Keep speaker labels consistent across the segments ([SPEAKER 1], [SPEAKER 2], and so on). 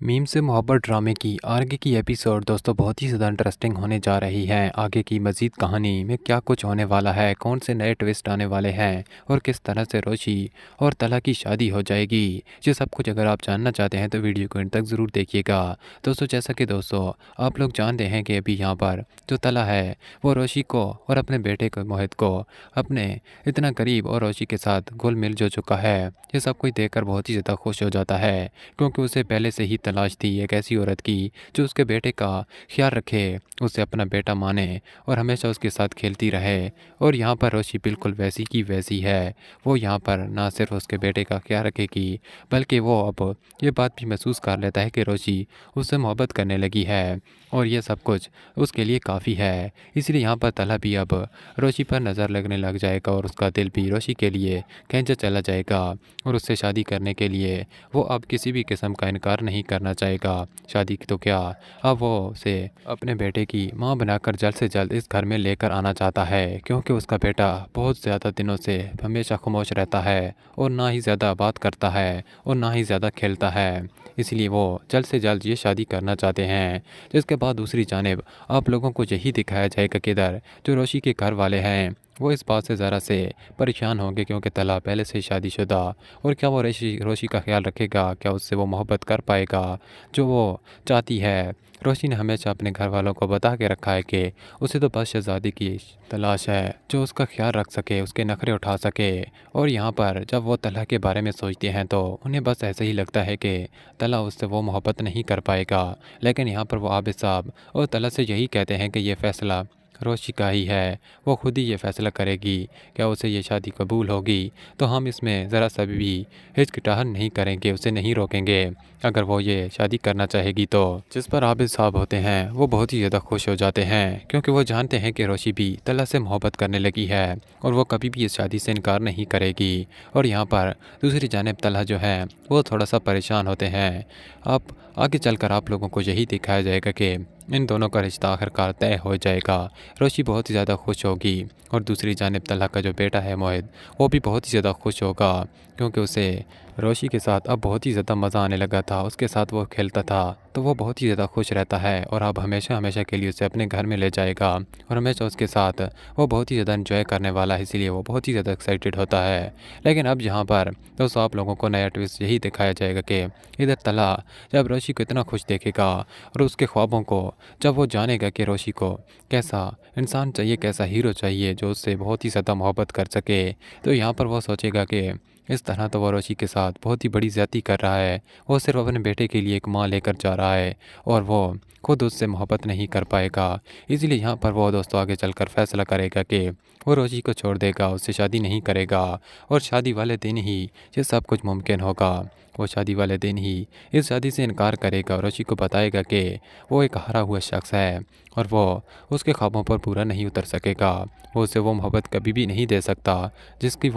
[SPEAKER 1] Meme से मोहब्बत ड्रामे की आगे की एपिसोड दोस्तों बहुत ही ज़्यादा इंटरेस्टिंग होने जा रही है। आगे की मज़ीद कहानी में क्या कुछ होने वाला है, कौन से नए ट्विस्ट आने वाले हैं और किस तरह से रोशी और तला की शादी हो जाएगी, ये सब कुछ अगर आप जानना चाहते हैं तो वीडियो को अंत तक ज़रूर देखिएगा। दोस्तों जैसा कि दोस्तों आप लोग जानते हैं कि अभी यहाँ पर जो तला है वो रोशी को और अपने बेटे को मोहित को अपने इतना करीब और रोशी के साथ घुल मिल जो चुका है, ये सब कुछ देखकर बहुत ही ज़्यादा खुश हो जाता है। क्योंकि उसे पहले से ही तलाश थी एक ऐसी औरत की जो उसके बेटे का ख्याल रखे, उसे अपना बेटा माने और हमेशा उसके साथ खेलती रहे। और यहाँ पर रोशी बिल्कुल वैसी की वैसी है। वो यहाँ पर ना सिर्फ उसके बेटे का ख्याल रखेगी बल्कि वो अब ये बात भी महसूस कर लेता है कि रोशी उससे मोहब्बत करने लगी है और ये सब कुछ उसके लिए काफ़ी है। इसलिए यहाँ पर तला भी अब रोशी पर नज़र लगने लग जाएगा और उसका दिल भी रोशी के लिए खींचा चला जाएगा और उससे शादी करने के लिए वो अब किसी भी किस्म का इनकार नहीं करना चाहेगा। शादी तो क्या, अब वो उसे अपने बेटे की मां बनाकर जल्द से जल्द इस घर में लेकर आना चाहता है, क्योंकि उसका बेटा बहुत ज़्यादा दिनों से हमेशा खामोश रहता है और ना ही ज़्यादा बात करता है और ना ही ज़्यादा खेलता है। इसलिए वो जल्द से जल्द ये शादी करना चाहते हैं। जिसके बाद दूसरी जानिब आप लोगों को यही दिखाया जाएगा कि इधर जो रोशी के घर वाले हैं वो इस बात से ज़रा से परेशान होंगे, क्योंकि तला पहले से ही शादीशुदा। और क्या वो रोशी का ख्याल रखेगा, क्या उससे वो मोहब्बत कर पाएगा जो वो चाहती है। रोशी ने हमेशा अपने घर वालों को बता के रखा है कि उसे तो बस शहज़ादी की तलाश है जो उसका ख्याल रख सके, उसके नखरे उठा सके। और यहाँ पर जब वो तला के बारे में सोचते हैं तो उन्हें बस ऐसे ही लगता है कि तला उससे वो मोहब्बत नहीं कर पाएगा। लेकिन यहाँ पर वो आबिद साहब और तला से यही कहते हैं कि ये फ़ैसला रोशी का ही है, वो खुद ही ये फ़ैसला करेगी क्या उसे ये शादी कबूल होगी। तो हम इसमें ज़रा सा भी हिचकिचाहट नहीं करेंगे, उसे नहीं रोकेंगे अगर वो ये शादी करना चाहेगी तो। जिस पर आबिद साहब होते हैं वो बहुत ही ज़्यादा खुश हो जाते हैं, क्योंकि वो जानते हैं कि रोशी भी तला से मोहब्बत करने लगी है और वो कभी भी इस शादी से इनकार नहीं करेगी। और यहाँ पर दूसरी जानिब तला जो है वो थोड़ा सा परेशान होते हैं। अब आगे चलकर आप लोगों को यही दिखाया जाएगा कि इन दोनों का रिश्ता आखिरकार तय हो जाएगा। रोशी बहुत ही ज़्यादा खुश होगी और दूसरी जानिब तला का जो बेटा है मोहित, वो भी बहुत ही ज़्यादा खुश होगा, क्योंकि उसे रोशी के साथ अब बहुत ही ज़्यादा मज़ा आने लगा था। उसके साथ वो खेलता था तो वो बहुत ही ज़्यादा खुश रहता है और अब हमेशा हमेशा के लिए उसे अपने घर में ले जाएगा और हमेशा उसके साथ वो बहुत ही ज़्यादा इन्जॉय करने वाला है। इसीलिए वो बहुत ही ज़्यादा एक्साइटेड होता है। लेकिन अब यहाँ पर दोस्तों आप लोगों को नया ट्विस्ट यही दिखाया जाएगा कि इधर तला जब रोशी को इतना खुश देखेगा और उसके ख्वाबों को जब वो जानेगा कि रोशी को कैसा इंसान चाहिए, कैसा हीरो चाहिए जो उससे बहुत ही ज़्यादा मोहब्बत कर सके, तो यहाँ पर वो सोचेगा कि इस तरह तो वो रोशी के साथ बहुत ही बड़ी ज़्यादती कर रहा है। वो सिर्फ अपने बेटे के लिए एक माँ लेकर जा रहा है और वो खुद उससे मोहब्बत नहीं कर पाएगा। इसीलिए यहाँ पर वो दोस्तों आगे चलकर फैसला करेगा कि वो रोशी को छोड़ देगा, उससे शादी नहीं करेगा और शादी वाले दिन ही ये सब कुछ मुमकिन होगा। वो शादी वाले दिन ही इस शादी से इनकार करेगा और रोशी को बताएगा कि वो एक हारा हुआ शख्स है और वो उसके ख्वाबों पर पूरा नहीं उतर सकेगा। वो उसे वो मोहब्बत कभी भी नहीं दे सकता जिसका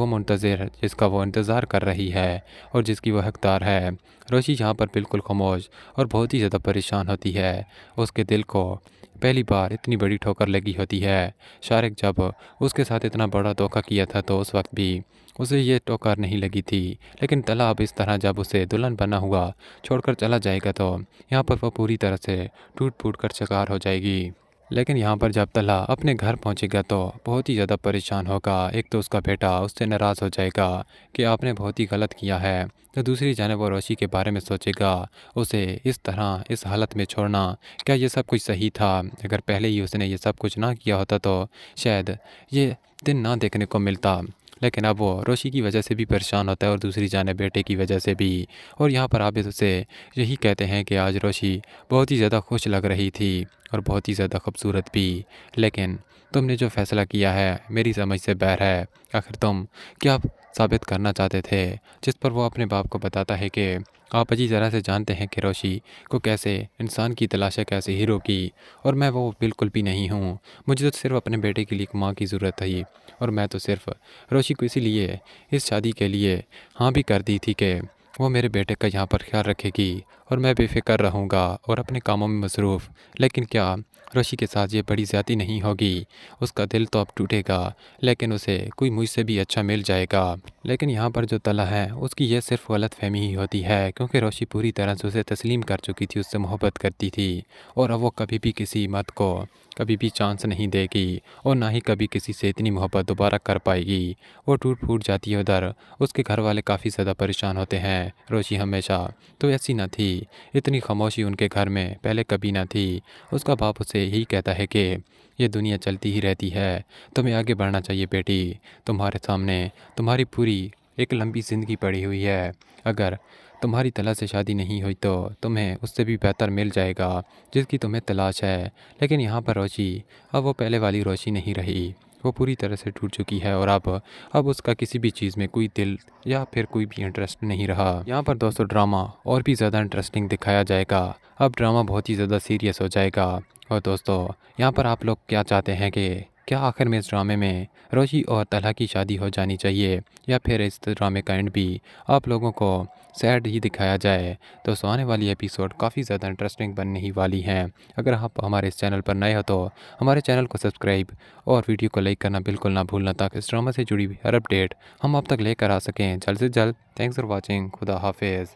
[SPEAKER 1] वो इंतज़ार कर रही है और जिसकी वो हकदार है। रोशी यहाँ पर बिल्कुल खामोश और बहुत ही ज़्यादा परेशान होती है। उसके दिल को पहली बार इतनी बड़ी ठोकर लगी होती है। शारिक जब उसके साथ इतना बड़ा धोखा किया था तो उस वक्त भी उसे ये ठोकर नहीं लगी थी। लेकिन तला अब इस तरह जब उसे दुल्हन बना हुआ छोड़कर चला जाएगा तो यहाँ पर वो पूरी तरह से टूट फूट कर शिकार हो जाएगी। लेकिन यहाँ पर जब तला अपने घर पहुँचेगा तो बहुत ही ज़्यादा परेशान होगा। एक तो उसका बेटा उससे नाराज़ हो जाएगा कि आपने बहुत ही गलत किया है, तो दूसरी जानिब वो रोशी के बारे में सोचेगा, उसे इस तरह इस हालत में छोड़ना, क्या ये सब कुछ सही था। अगर पहले ही उसने ये सब कुछ ना किया होता तो शायद ये दिन ना देखने को मिलता। लेकिन अब वो रोशी की वजह से भी परेशान होता है और दूसरी जानिब बेटे की वजह से भी। और यहाँ पर आबिद उसे यही कहते हैं कि आज रोशी बहुत ही ज़्यादा खुश लग रही थी और बहुत ही ज़्यादा खूबसूरत भी, लेकिन तुमने जो फ़ैसला किया है मेरी समझ से बाहर है। आखिर तुम क्या साबित करना चाहते थे। जिस पर वो अपने बाप को बताता है कि आप अच्छी तरह से जानते हैं कि रोशी को कैसे इंसान की तलाश है, कैसे हीरो की, और मैं वो बिल्कुल भी नहीं हूँ। मुझे तो सिर्फ अपने बेटे के लिए एक माँ की ज़रूरत थी और मैं तो सिर्फ रोशी को इसीलिए इस शादी के लिए हाँ भी कर दी थी कि वो मेरे बेटे का यहाँ पर ख्याल रखेगी और मैं बेफिक्र रहूँगा और अपने कामों में मसरूफ़। लेकिन क्या रोशी के साथ ये बड़ी ज़्यादती नहीं होगी। उसका दिल तो अब टूटेगा, लेकिन उसे कोई मुझसे भी अच्छा मिल जाएगा। लेकिन यहाँ पर जो तला है उसकी ये सिर्फ गलतफ़हमी ही होती है, क्योंकि रोशी पूरी तरह से उसे तस्लीम कर चुकी थी, उससे मोहब्बत करती थी। और अब वो कभी भी किसी मर्द को कभी भी चांस नहीं देगी, और ना ही कभी किसी से इतनी मोहब्बत दोबारा कर पाएगी। वो टूट फूट जाती है उधर। उसके घर वाले काफ़ी ज़्यादा परेशान होते हैं। रोशी हमेशा तो ऐसी ना थी। इतनी खामोशी उनके घर में पहले कभी ना थी। उसका बाप उसे यही कहता है कि ये दुनिया चलती ही रहती है, तुम्हें आगे बढ़ना चाहिए बेटी। तुम्हारे सामने तुम्हारी पूरी एक लंबी ज़िंदगी पड़ी हुई है। अगर तुम्हारी तला से शादी नहीं हुई तो तुम्हें उससे भी बेहतर मिल जाएगा जिसकी तुम्हें तलाश है। लेकिन यहाँ पर रोशी, अब वो पहले वाली रोशी नहीं रही। वो पूरी तरह से टूट चुकी है, और अब उसका किसी भी चीज़ में कोई दिल या फिर कोई भी इंटरेस्ट नहीं रहा। यहाँ पर दोस्तों ड्रामा और भी ज़्यादा इंटरेस्टिंग दिखाया जाएगा। अब ड्रामा बहुत ही ज़्यादा सीरियस हो जाएगा। और दोस्तों, यहाँ पर आप लोग क्या चाहते हैं कि क्या आखिर में इस ड्रामे में रोशी और तलहा की शादी हो जानी चाहिए, या फिर इस ड्रामे का एंड भी आप लोगों को सैड ही दिखाया जाए? दोस्तों, आने वाली एपिसोड काफ़ी ज़्यादा इंटरेस्टिंग बनने ही वाली हैं। अगर आप हमारे इस चैनल पर नए हो तो हमारे चैनल को सब्सक्राइब और वीडियो को लाइक करना बिल्कुल ना भूलना, ताकि इस ड्रामा से जुड़ी हुई हर अपडेट हम आप तक लेकर आ सकें जल्द से जल्द। Thanks for watching. खुदा हाफिज़।